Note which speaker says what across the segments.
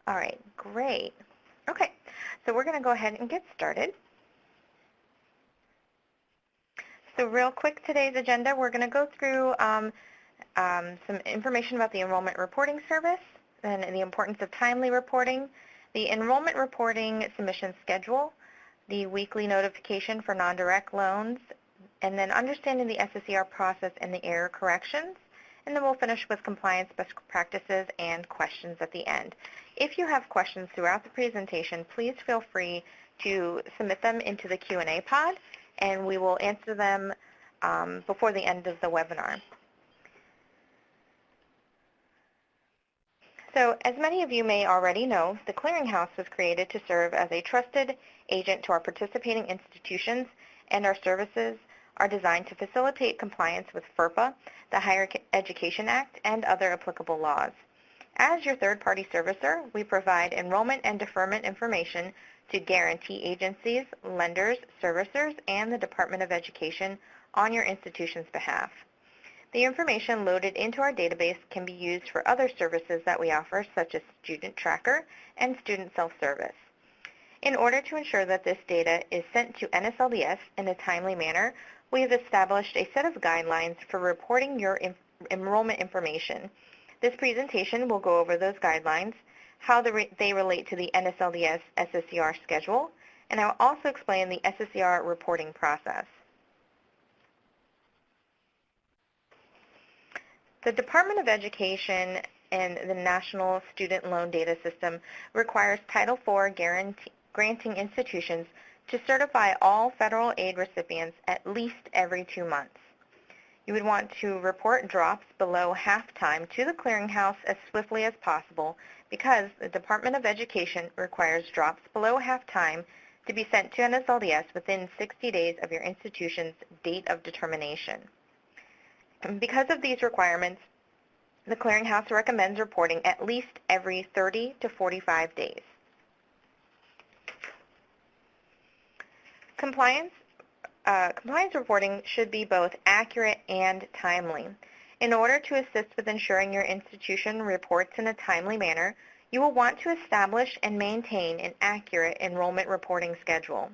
Speaker 1: All right, great. Okay, so we're going to go ahead and get started. So real quick, today's agenda, we're going to go through some information about the Enrollment Reporting Service, and the importance of timely reporting, the Enrollment Reporting Submission Schedule, the weekly notification for non-direct loans, and then understanding the SSCR process and the error corrections, and then we'll finish with compliance best practices and questions at the end. If you have questions throughout the presentation, please feel free to submit them into the Q&A pod, and we will answer them before the end of the webinar. So as many of you may already know, the Clearinghouse was created to serve as a trusted agent to our participating institutions, and our services are designed to facilitate compliance with FERPA, the Higher Education Act, and other applicable laws. As your third-party servicer, we provide enrollment and deferment information to guarantee agencies, lenders, servicers, and the Department of Education on your institution's behalf. The information loaded into our database can be used for other services that we offer, such as Student Tracker and Student Self-Service. In order to ensure that this data is sent to NSLDS in a timely manner, we have established a set of guidelines for reporting your enrollment information. This presentation will go over those guidelines, how they relate to the NSLDS SSCR schedule, and I will also explain the SSCR reporting process. The Department of Education and the National Student Loan Data System requires Title IV granting institutions to certify all federal aid recipients at least every 2 months. You would want to report drops below half-time to the Clearinghouse as swiftly as possible because the Department of Education requires drops below half-time to be sent to NSLDS within 60 days of your institution's date of determination. Because of these requirements, the Clearinghouse recommends reporting at least every 30 to 45 days. Compliance reporting should be both accurate and timely. In order to assist with ensuring your institution reports in a timely manner, you will want to establish and maintain an accurate enrollment reporting schedule.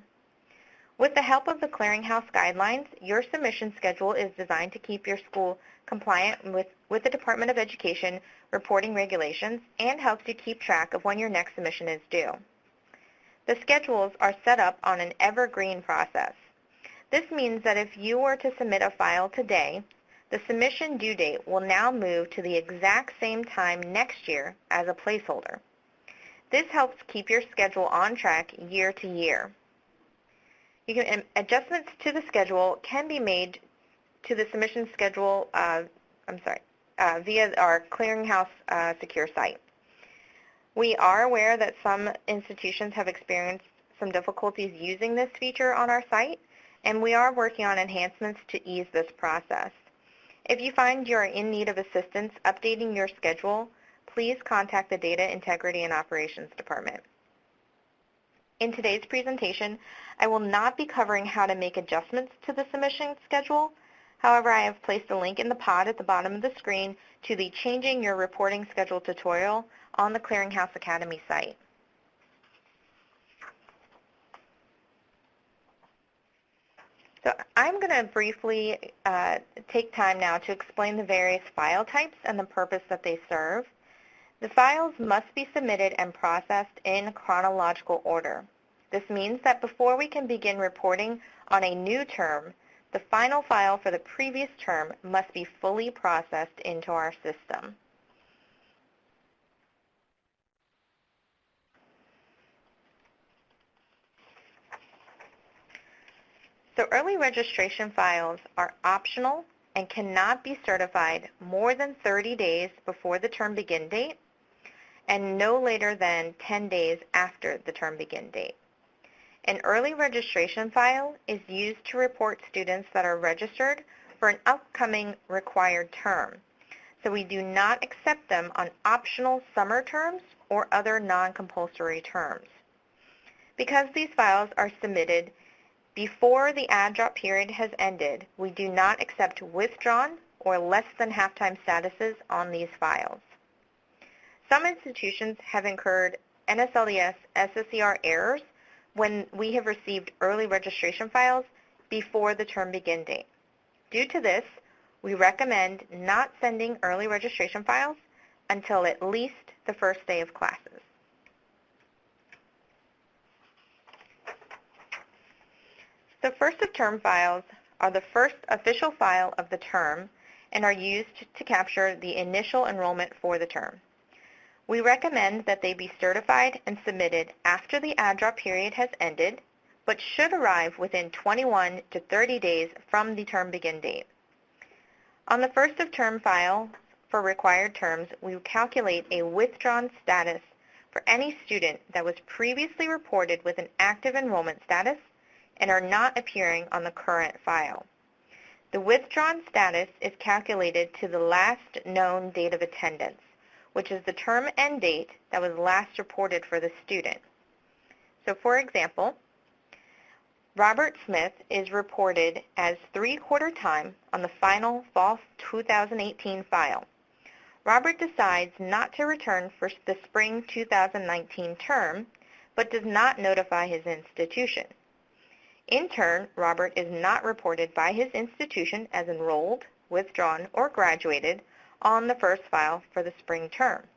Speaker 1: With the help of the Clearinghouse guidelines, your submission schedule is designed to keep your school compliant with the Department of Education reporting regulations and helps you keep track of when your next submission is due. The schedules are set up on an evergreen process. This means that if you were to submit a file today, the submission due date will now move to the exact same time next year as a placeholder. This helps keep your schedule on track year to year. Adjustments to the schedule can be made to the submission schedule via our Clearinghouse secure site. We are aware that some institutions have experienced some difficulties using this feature on our site, and we are working on enhancements to ease this process. If you find you are in need of assistance updating your schedule, please contact the Data Integrity and Operations Department. In today's presentation, I will not be covering how to make adjustments to the submission schedule. However, I have placed a link in the pod at the bottom of the screen to the Changing Your Reporting Schedule tutorial on the Clearinghouse Academy site. So I'm going to briefly take time now to explain the various file types and the purpose that they serve. The files must be submitted and processed in chronological order. This means that before we can begin reporting on a new term, the final file for the previous term must be fully processed into our system. So early registration files are optional and cannot be certified more than 30 days before the term begin date and no later than 10 days after the term begin date. An early registration file is used to report students that are registered for an upcoming required term, so we do not accept them on optional summer terms or other non-compulsory terms. Because these files are submitted before the add drop period has ended, we do not accept withdrawn or less than half-time statuses on these files. Some institutions have incurred NSLDS SSCR errors when we have received early registration files before the term begin date. Due to this, we recommend not sending early registration files until at least the first day of classes. The first of term files are the first official file of the term and are used to capture the initial enrollment for the term. We recommend that they be certified and submitted after the add-drop period has ended, but should arrive within 21 to 30 days from the term begin date. On the first of term file for required terms, we will calculate a withdrawn status for any student that was previously reported with an active enrollment status and are not appearing on the current file. The withdrawn status is calculated to the last known date of attendance, which is the term end date that was last reported for the student. So for example, Robert Smith is reported as 3/4 time on the final fall 2018 file. Robert decides not to return for the spring 2019 term, but does not notify his institution. In turn, Robert is not reported by his institution as enrolled, withdrawn, or graduated on the first file for the spring term.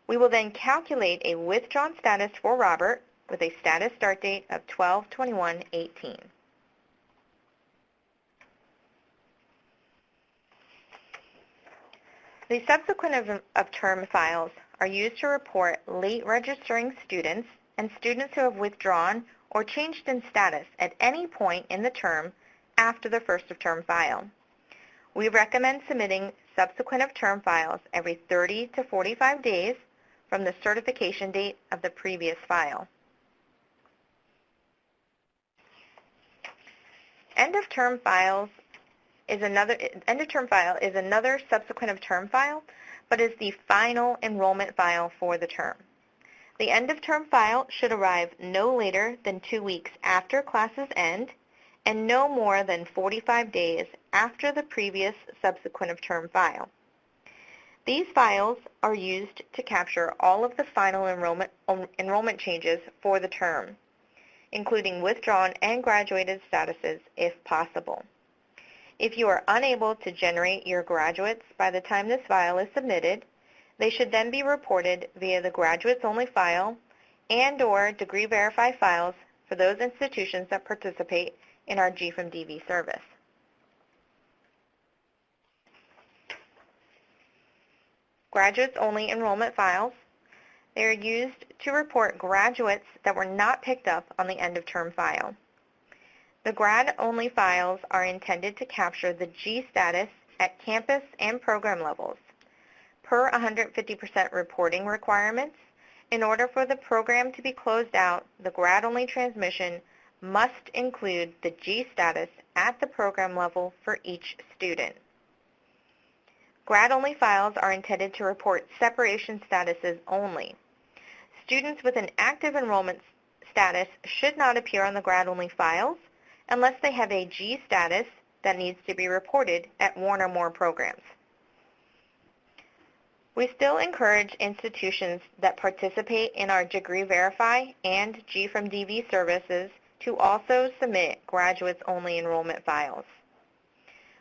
Speaker 1: We will then calculate a withdrawn status for Robert with a status start date of 12/21/18. The subsequent of term files are used to report late registering students and students who have withdrawn or changed in status at any point in the term after the first of term file. We recommend submitting subsequent of term files every 30 to 45 days from the certification date of the previous file. End of term file is another subsequent of term file, but is the final enrollment file for the term. The end of term file should arrive no later than 2 weeks after classes end and no more than 45 days after the previous subsequent of term file. These files are used to capture all of the final enrollment changes for the term, including withdrawn and graduated statuses if possible. If you are unable to generate your graduates by the time this file is submitted, they should then be reported via the Graduates Only file and/or Degree Verify files for those institutions that participate in our G from DV service. Graduates Only enrollment files. They are used to report graduates that were not picked up on the end of term file. The Grad Only files are intended to capture the G status at campus and program levels. Per 150% reporting requirements, in order for the program to be closed out, the Grad Only transmission must include the G status at the program level for each student. Grad Only files are intended to report separation statuses only. Students with an active enrollment status should not appear on the Grad Only files unless they have a G status that needs to be reported at one or more programs. We still encourage institutions that participate in our Degree Verify and G from DV services to also submit Graduates Only enrollment files.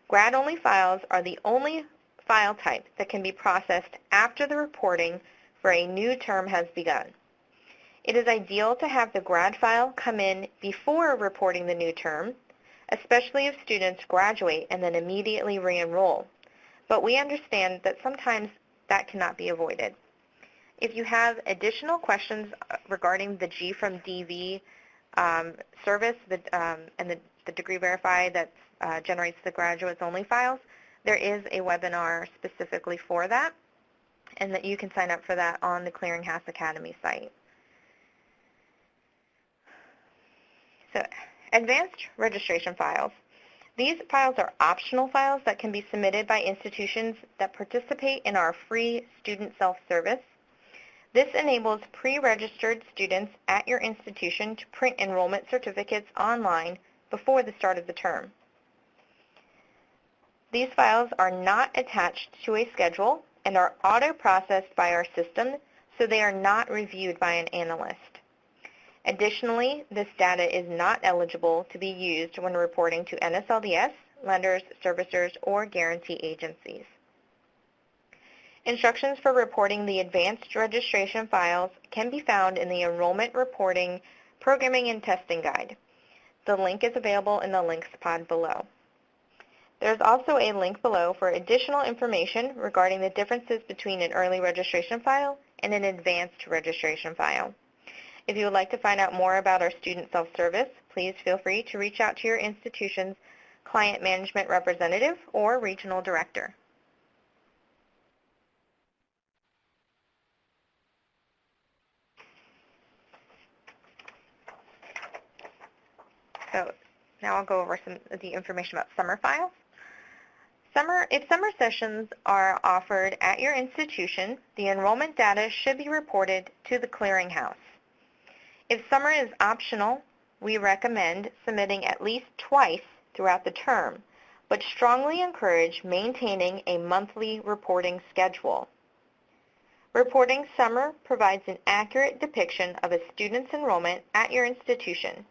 Speaker 1: Grad Only files are the only file type that can be processed after the reporting for a new term has begun. It is ideal to have the grad file come in before reporting the new term, especially if students graduate and then immediately re-enroll. But we understand that sometimes that cannot be avoided. If you have additional questions regarding the G from DV service and the Degree Verify that generates the Graduates Only files, there is a webinar specifically for that, and that you can sign up for that on the Clearinghouse Academy site. So, advanced registration files. These files are optional files that can be submitted by institutions that participate in our free student self-service. This enables pre-registered students at your institution to print enrollment certificates online before the start of the term. These files are not attached to a schedule and are auto-processed by our system, so they are not reviewed by an analyst. Additionally, this data is not eligible to be used when reporting to NSLDS, lenders, servicers, or guarantee agencies. Instructions for reporting the advanced registration files can be found in the Enrollment Reporting Programming and Testing Guide. The link is available in the links pod below. There's also a link below for additional information regarding the differences between an early registration file and an advanced registration file. If you would like to find out more about our student self-service, please feel free to reach out to your institution's client management representative or regional director. So now I'll go over some of the information about summer files. If summer sessions are offered at your institution, the enrollment data should be reported to the Clearinghouse. If summer is optional, we recommend submitting at least twice throughout the term, but strongly encourage maintaining a monthly reporting schedule. Reporting summer provides an accurate depiction of a student's enrollment at your institution,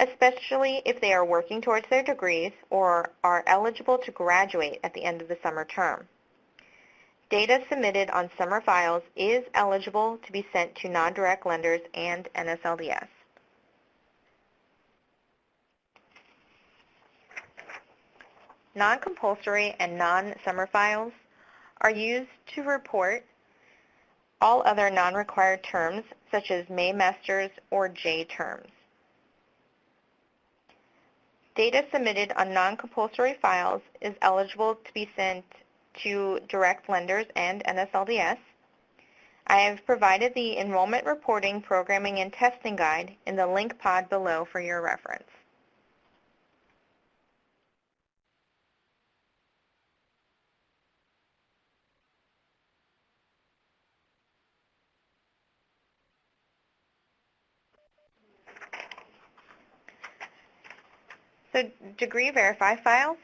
Speaker 1: especially if they are working towards their degrees or are eligible to graduate at the end of the summer term. Data submitted on summer files is eligible to be sent to non-direct lenders and NSLDS. Non-compulsory and non-summer files are used to report all other non-required terms such as Maymesters or J terms. Data submitted on non-compulsory files is eligible to be sent to direct lenders and NSLDS. I have provided the Enrollment Reporting Programming and Testing Guide in the link pod below for your reference. So Degree Verify files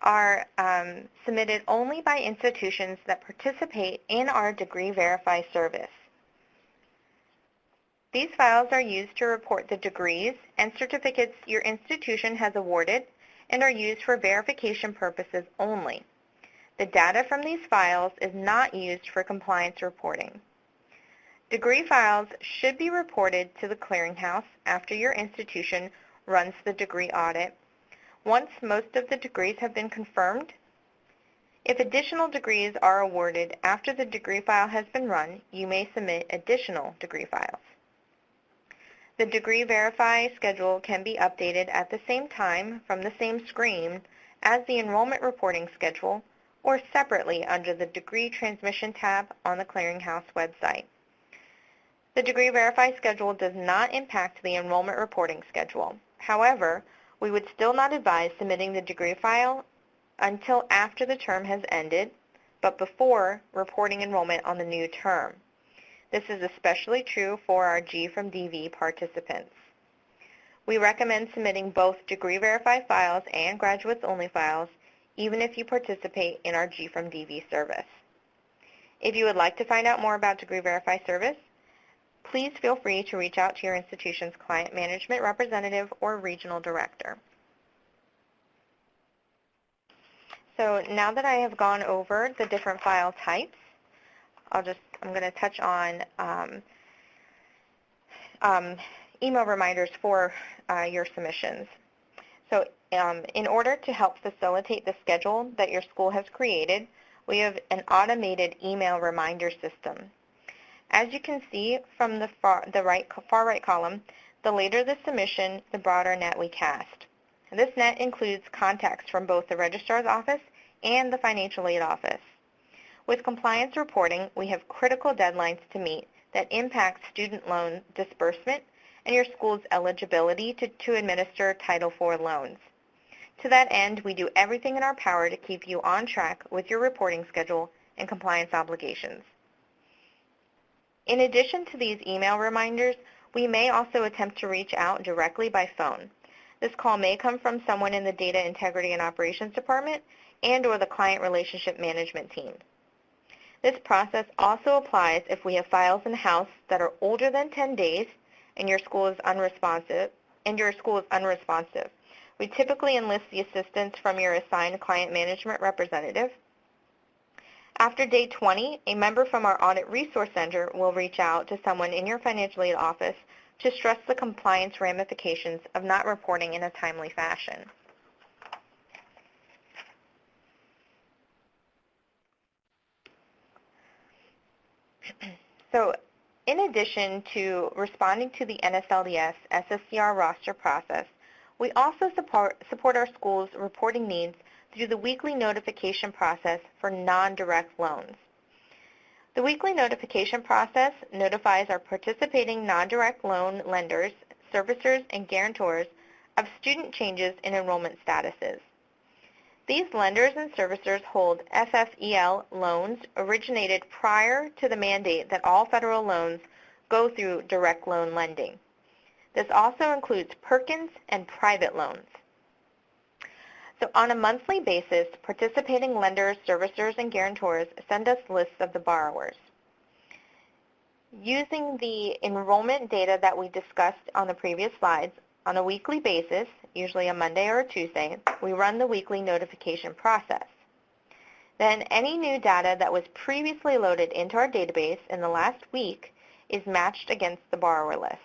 Speaker 1: are submitted only by institutions that participate in our Degree Verify service. These files are used to report the degrees and certificates your institution has awarded and are used for verification purposes only. The data from these files is not used for compliance reporting. Degree files should be reported to the Clearinghouse after your institution runs the degree audit. Once most of the degrees have been confirmed, if additional degrees are awarded after the degree file has been run, you may submit additional degree files. The Degree Verify schedule can be updated at the same time from the same screen as the Enrollment Reporting schedule or separately under the Degree Transmission tab on the Clearinghouse website. The Degree Verify schedule does not impact the Enrollment Reporting schedule. However, we would still not advise submitting the degree file until after the term has ended, but before reporting enrollment on the new term. This is especially true for our G from DV participants. We recommend submitting both Degree Verify files and Graduates Only files, even if you participate in our G from DV service. If you would like to find out more about Degree Verify service, please feel free to reach out to your institution's client management representative or regional director. So now that I have gone over the different file types, I'm going to touch on email reminders for your submissions. So in order to help facilitate the schedule that your school has created, we have an automated email reminder system. As you can see from the far right column, the later the submission, the broader net we cast. And this net includes contacts from both the registrar's office and the financial aid office. With compliance reporting, we have critical deadlines to meet that impact student loan disbursement and your school's eligibility to administer Title IV loans. To that end, we do everything in our power to keep you on track with your reporting schedule and compliance obligations. In addition to these email reminders, we may also attempt to reach out directly by phone. This call may come from someone in the Data Integrity and Operations Department and/or the Client Relationship Management team. This process also applies if we have files in-house that are older than 10 days and your school is unresponsive. We typically enlist the assistance from your assigned client management representative. After day 20, a member from our Audit Resource Center will reach out to someone in your financial aid office to stress the compliance ramifications of not reporting in a timely fashion. So, in addition to responding to the NSLDS SSCR roster process, we also support our schools' reporting needs through the weekly notification process for non-direct loans. The weekly notification process notifies our participating non-direct loan lenders, servicers, and guarantors of student changes in enrollment statuses. These lenders and servicers hold FFEL loans originated prior to the mandate that all federal loans go through direct loan lending. This also includes Perkins and private loans. So on a monthly basis, participating lenders, servicers, and guarantors send us lists of the borrowers. Using the enrollment data that we discussed on the previous slides, on a weekly basis, usually a Monday or a Tuesday, we run the weekly notification process. Then any new data that was previously loaded into our database in the last week is matched against the borrower list.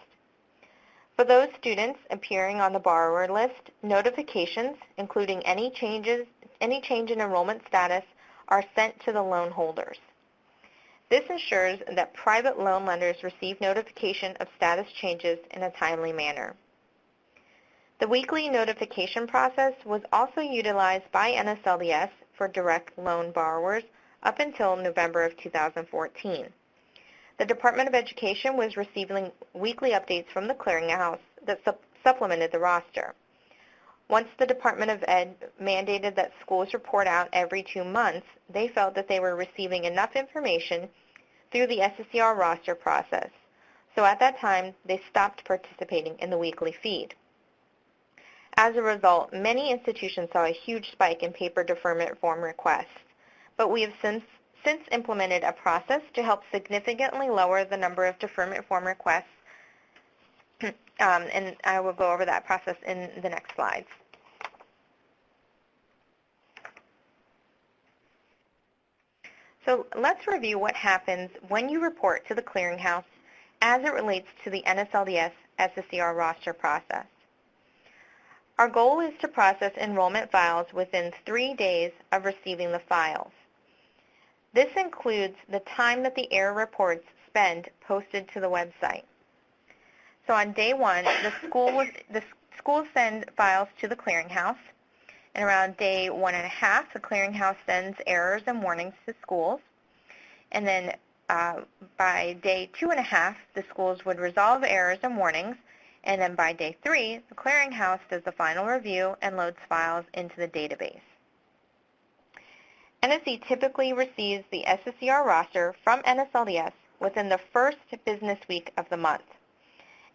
Speaker 1: For those students appearing on the borrower list, notifications, including any change in enrollment status, are sent to the loan holders. This ensures that private loan lenders receive notification of status changes in a timely manner. The weekly notification process was also utilized by NSLDS for direct loan borrowers up until November of 2014. The Department of Education was receiving weekly updates from the Clearinghouse that supplemented the roster. Once the Department of Ed mandated that schools report out every 2 months, they felt that they were receiving enough information through the SSCR roster process. So at that time, they stopped participating in the weekly feed. As a result, many institutions saw a huge spike in paper deferment form requests, but we have since implemented a process to help significantly lower the number of deferment form requests, and I will go over that process in the next slides. So let's review what happens when you report to the Clearinghouse as it relates to the NSLDS SSCR roster process. Our goal is to process enrollment files within 3 days of receiving the files. This includes the time that the error reports spend posted to the website. So on day 1, the schools send files to the Clearinghouse, and around day 1.5, the Clearinghouse sends errors and warnings to schools, and then by day 2.5, the schools would resolve errors and warnings, and then by day 3, the Clearinghouse does the final review and loads files into the database. NSE typically receives the SSCR roster from NSLDS within the first business week of the month.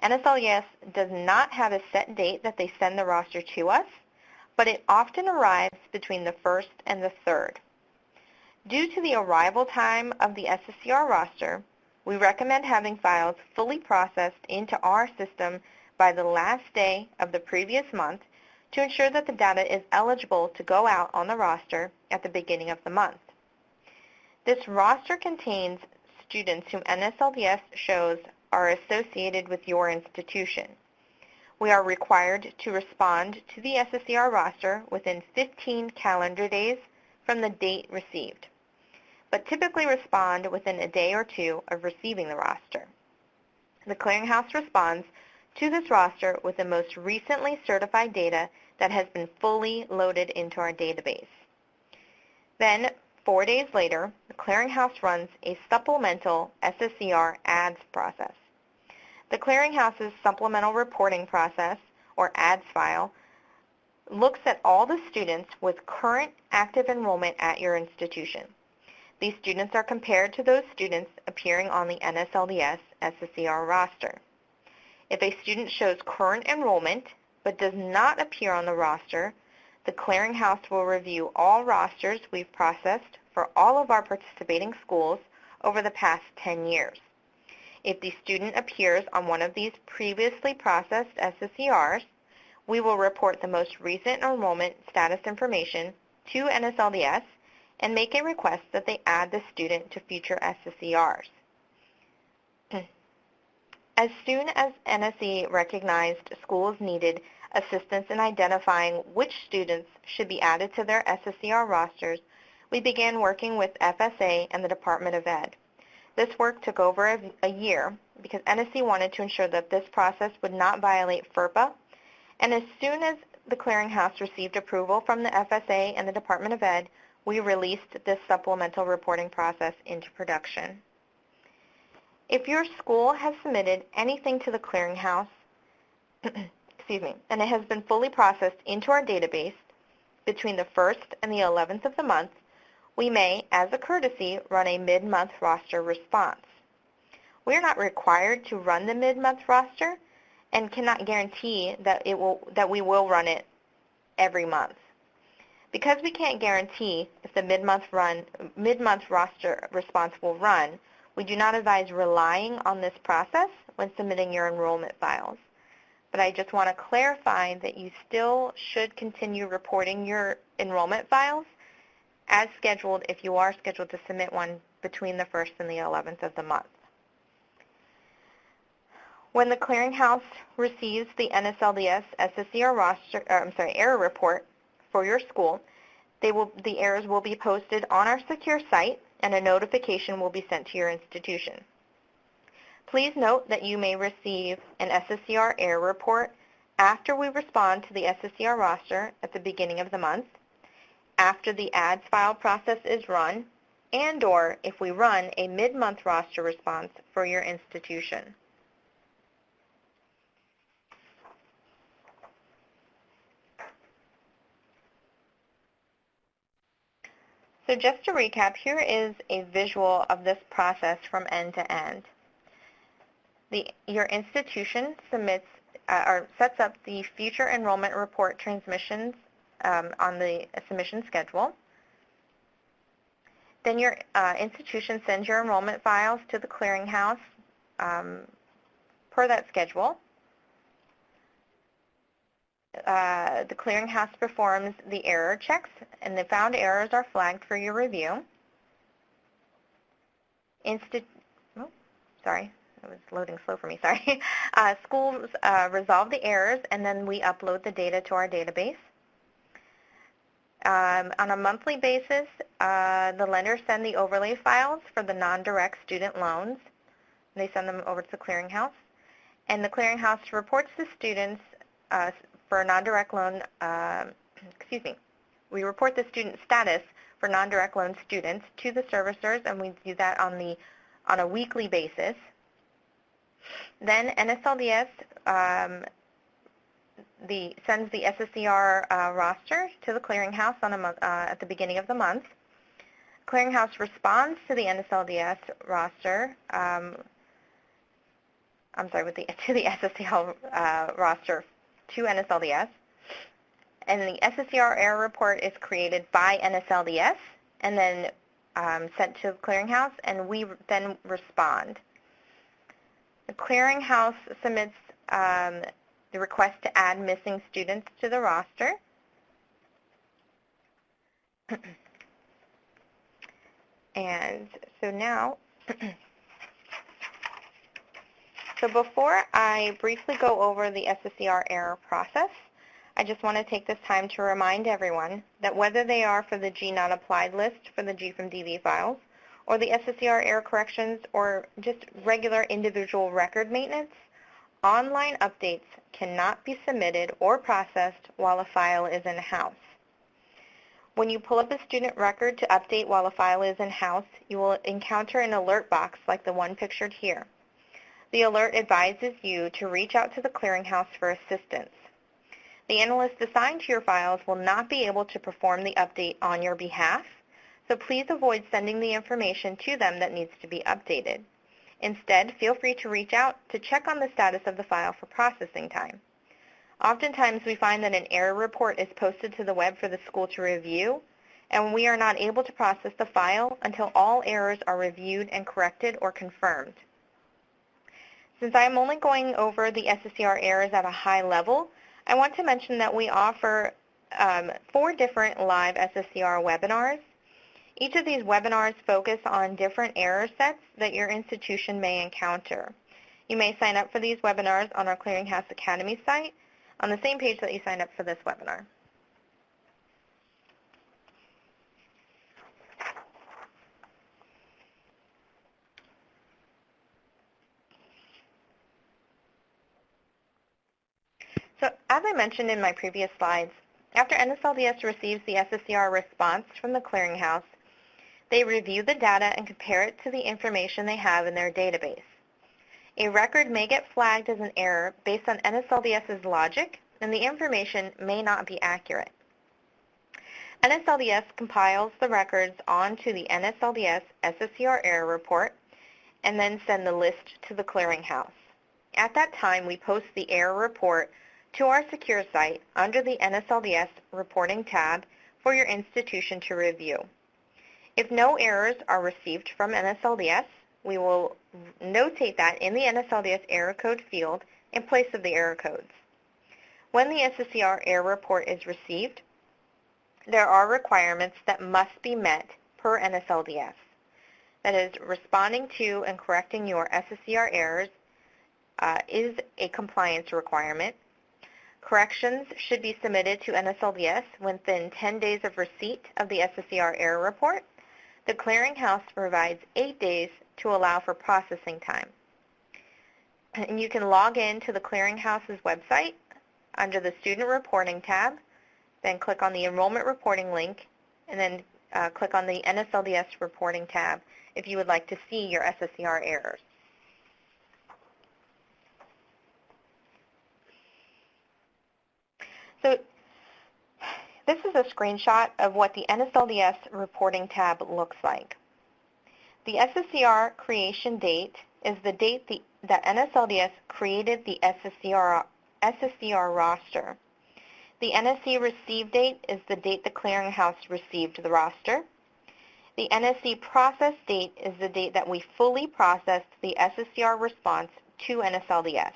Speaker 1: NSLDS does not have a set date that they send the roster to us, but it often arrives between the 1st and the 3rd. Due to the arrival time of the SSCR roster, we recommend having files fully processed into our system by the last day of the previous month to ensure that the data is eligible to go out on the roster at the beginning of the month. This roster contains students whom NSLDS shows are associated with your institution. We are required to respond to the SSCR roster within 15 calendar days from the date received, but typically respond within a day or 2 of receiving the roster. The Clearinghouse responds to this roster with the most recently certified data that has been fully loaded into our database. Then, 4 days later, the Clearinghouse runs a supplemental SSCR ADS process. The Clearinghouse's supplemental reporting process, or ADS file, looks at all the students with current active enrollment at your institution. These students are compared to those students appearing on the NSLDS SSCR roster. If a student shows current enrollment but does not appear on the roster, the Clearinghouse will review all rosters we've processed for all of our participating schools over the past 10 years. If the student appears on one of these previously processed SSCRs, we will report the most recent enrollment status information to NSLDS and make a request that they add the student to future SSCRs. As soon as NSE recognized schools needed assistance in identifying which students should be added to their SSCR rosters, we began working with FSA and the Department of Ed. This work took over a year because NSE wanted to ensure that this process would not violate FERPA, and as soon as the Clearinghouse received approval from the FSA and the Department of Ed, we released this supplemental reporting process into production. If your school has submitted anything to the Clearinghouse, and it has been fully processed into our database between the 1st and the 11th of the month, we may, as a courtesy, run a mid-month roster response. We are not required to run the mid-month roster and cannot guarantee that we will run it every month. Because we can't guarantee if the mid-month roster response will run, we do not advise relying on this process when submitting your enrollment files. But I just want to clarify that you still should continue reporting your enrollment files as scheduled if you are scheduled to submit one between the 1st and the 11th of the month. When the Clearinghouse receives the NSLDS SSCR error report for your school, the errors will be posted on our secure site and a notification will be sent to your institution. Please note that you may receive an SSCR error report after we respond to the SSCR roster at the beginning of the month, after the ads file process is run, and/or if we run a mid-month roster response for your institution. So just to recap, here is a visual of this process from end to end. Your institution submits or sets up the future enrollment report transmissions on the submission schedule. Then your institution sends your enrollment files to the Clearinghouse per that schedule. The Clearinghouse performs the error checks, and the found errors are flagged for your review. Sorry, it was loading slow for me, sorry. Schools resolve the errors, and then we upload the data to our database. On a monthly basis, the lenders send the overlay files for the non-direct student loans. They send them over to the Clearinghouse, and the Clearinghouse reports the students for a non-direct loan, we report the student status for non-direct loan students to the servicers, and we do that on a weekly basis. Then NSLDS sends the SSCR roster to the Clearinghouse at the beginning of the month. Clearinghouse responds to the NSLDS roster, to the SSCR roster to NSLDS, and the SSCR error report is created by NSLDS and then sent to the Clearinghouse, and we then respond. The Clearinghouse submits the request to add missing students to the roster. And so now, so before I briefly go over the SSCR error process, I just want to take this time to remind everyone that whether they are for the G not applied list for the G from DV files, or the SSCR error corrections, or just regular individual record maintenance, online updates cannot be submitted or processed while a file is in-house. When you pull up a student record to update while a file is in-house, you will encounter an alert box like the one pictured here. The alert advises you to reach out to the Clearinghouse for assistance. The analyst assigned to your files will not be able to perform the update on your behalf, so please avoid sending the information to them that needs to be updated. Instead, feel free to reach out to check on the status of the file for processing time. Oftentimes, we find that an error report is posted to the web for the school to review, and we are not able to process the file until all errors are reviewed and corrected or confirmed. Since I am only going over the SSCR errors at a high level, I want to mention that we offer 4 different live SSCR webinars. Each of these webinars focus on different error sets that your institution may encounter. You may sign up for these webinars on our Clearinghouse Academy site on the same page that you signed up for this webinar. So as I mentioned in my previous slides, after NSLDS receives the SSCR response from the Clearinghouse, they review the data and compare it to the information they have in their database. A record may get flagged as an error based on NSLDS's logic, and the information may not be accurate. NSLDS compiles the records onto the NSLDS SSCR error report and then send the list to the Clearinghouse. At that time, we post the error report to our secure site under the NSLDS Reporting Tab for your institution to review. If no errors are received from NSLDS, we will notate that in the NSLDS error code field in place of the error codes. When the SSCR error report is received, there are requirements that must be met per NSLDS. That is, responding to and correcting your SSCR errors is a compliance requirement. Corrections should be submitted to NSLDS within 10 days of receipt of the SSCR error report. The Clearinghouse provides 8 days to allow for processing time. And you can log in to the Clearinghouse's website under the Student Reporting tab, then click on the Enrollment Reporting link, and then click on the NSLDS Reporting tab if you would like to see your SSCR errors. So this is a screenshot of what the NSLDS Reporting tab looks like. The SSCR creation date is the date that NSLDS created the SSCR roster. The NSC receive date is the date the Clearinghouse received the roster. The NSC process date is the date that we fully processed the SSCR response to NSLDS.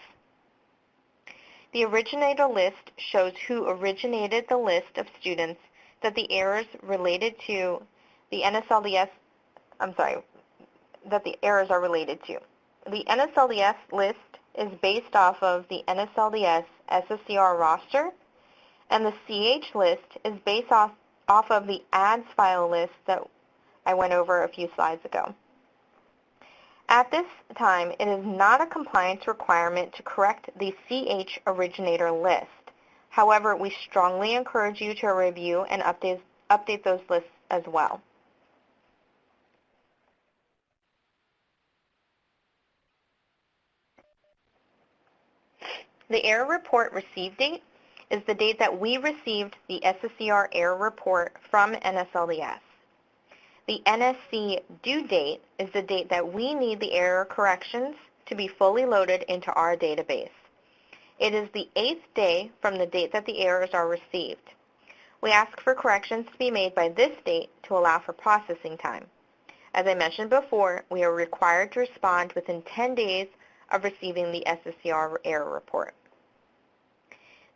Speaker 1: The originator list shows who originated the list of students that the errors related to the NSLDS, that the errors are related to. The NSLDS list is based off of the NSLDS SSCR roster, and the CH list is based off of the ads file list that I went over a few slides ago. At this time, it is not a compliance requirement to correct the CH originator list. However, we strongly encourage you to review and update those lists as well. The error report receive date is the date that we received the SSCR error report from NSLDS. The NSC due date is the date that we need the error corrections to be fully loaded into our database. It is the 8th day from the date that the errors are received. We ask for corrections to be made by this date to allow for processing time. As I mentioned before, we are required to respond within 10 days of receiving the SSCR error report.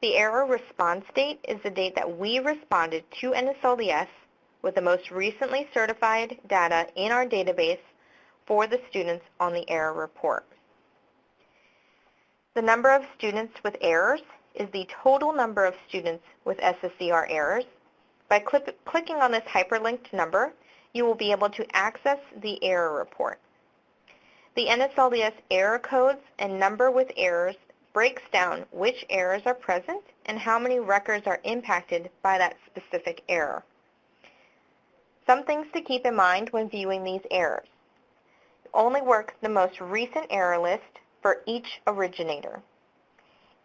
Speaker 1: The error response date is the date that we responded to NSLDS with the most recently certified data in our database for the students on the error report. The number of students with errors is the total number of students with SSCR errors. By clicking on this hyperlinked number, you will be able to access the error report. The NSLDS error codes and number with errors breaks down which errors are present and how many records are impacted by that specific error. Some things to keep in mind when viewing these errors. Only work the most recent error list for each originator.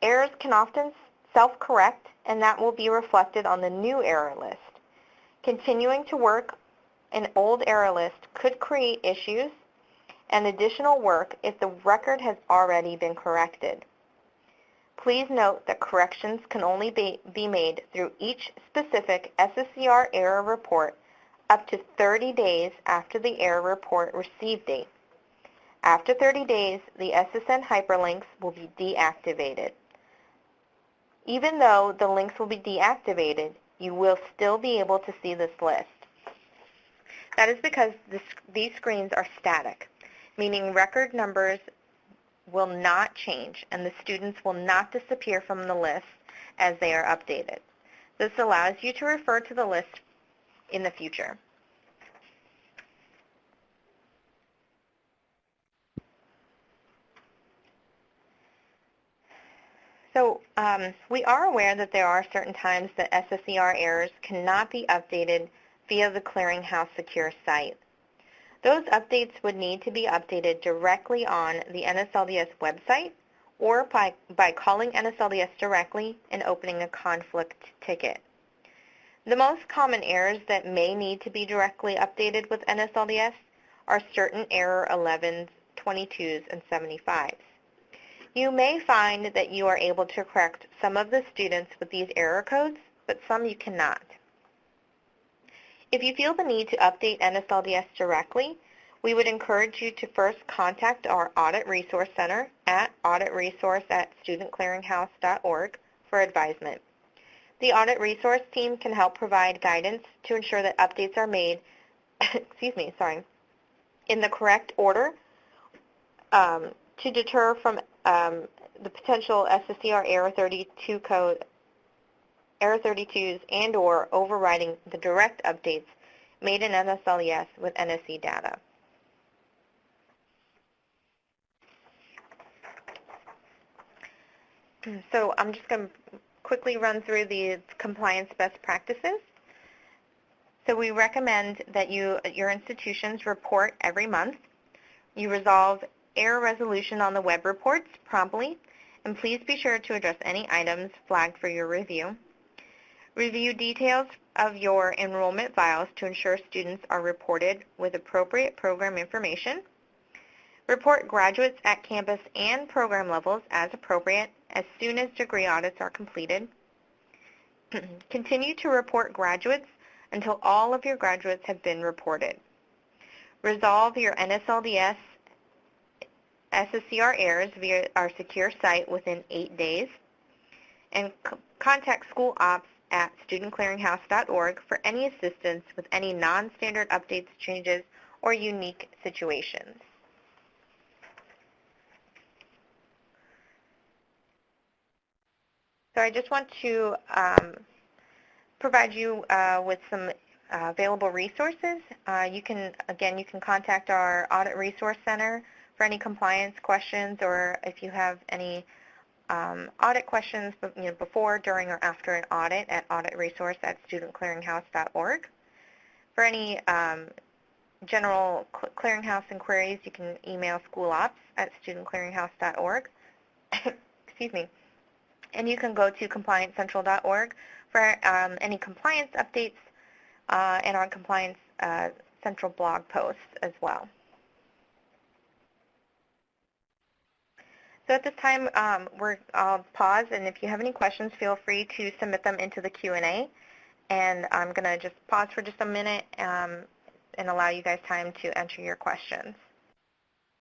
Speaker 1: Errors can often self-correct, and that will be reflected on the new error list. Continuing to work an old error list could create issues and additional work if the record has already been corrected. Please note that corrections can only be made through each specific SSCR error report up to 30 days after the error report receive date. After 30 days, the SSN hyperlinks will be deactivated. Even though the links will be deactivated, you will still be able to see this list. That is because these screens are static, meaning record numbers will not change and the students will not disappear from the list as they are updated. This allows you to refer to the list in the future. So we are aware that there are certain times that SSCR errors cannot be updated via the Clearinghouse secure site. Those updates would need to be updated directly on the NSLDS website or by calling NSLDS directly and opening a conflict ticket. The most common errors that may need to be directly updated with NSLDS are certain error 11s, 22s, and 75s. You may find that you are able to correct some of the students with these error codes, but some you cannot. If you feel the need to update NSLDS directly, we would encourage you to first contact our Audit Resource Center at auditresource@studentclearinghouse.org for advisement. The Audit Resource team can help provide guidance to ensure that updates are made in the correct order to deter from the potential SSCR error 32 code, error 32s, and or overriding the direct updates made in NSLDS with NSE data. So I'm just going to quickly run through the compliance best practices. So we recommend that your institutions report every month. You resolve error resolution on the web reports promptly, and please be sure to address any items flagged for your review. Review details of your enrollment files to ensure students are reported with appropriate program information. Report graduates at campus and program levels as appropriate as soon as degree audits are completed. Continue to report graduates until all of your graduates have been reported. Resolve your NSLDS SSCR errors via our secure site within 8 days. And contact school ops at studentclearinghouse.org for any assistance with any non-standard updates, changes, or unique situations. So I just want to provide you with some available resources. You can contact our Audit Resource Center for any compliance questions, or if you have any audit questions before, during, or after an audit at auditresource@studentclearinghouse.org. For any general clearinghouse inquiries, you can email schoolops@studentclearinghouse.org. Excuse me. And you can go to compliancecentral.org for any compliance updates and our Compliance Central blog posts as well. So at this time, I'll pause, and if you have any questions, feel free to submit them into the Q&A. And I'm going to just pause for just a minute and allow you guys time to enter your questions.